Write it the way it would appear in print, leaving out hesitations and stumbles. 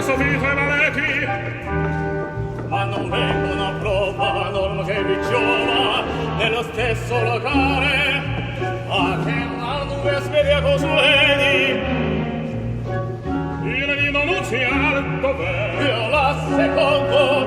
soffitto e maleti, ma non vengono a prova norma che vi giova nello stesso locale a che la nube svedia consueti. Il nino nuziale dov'è? Io la secondo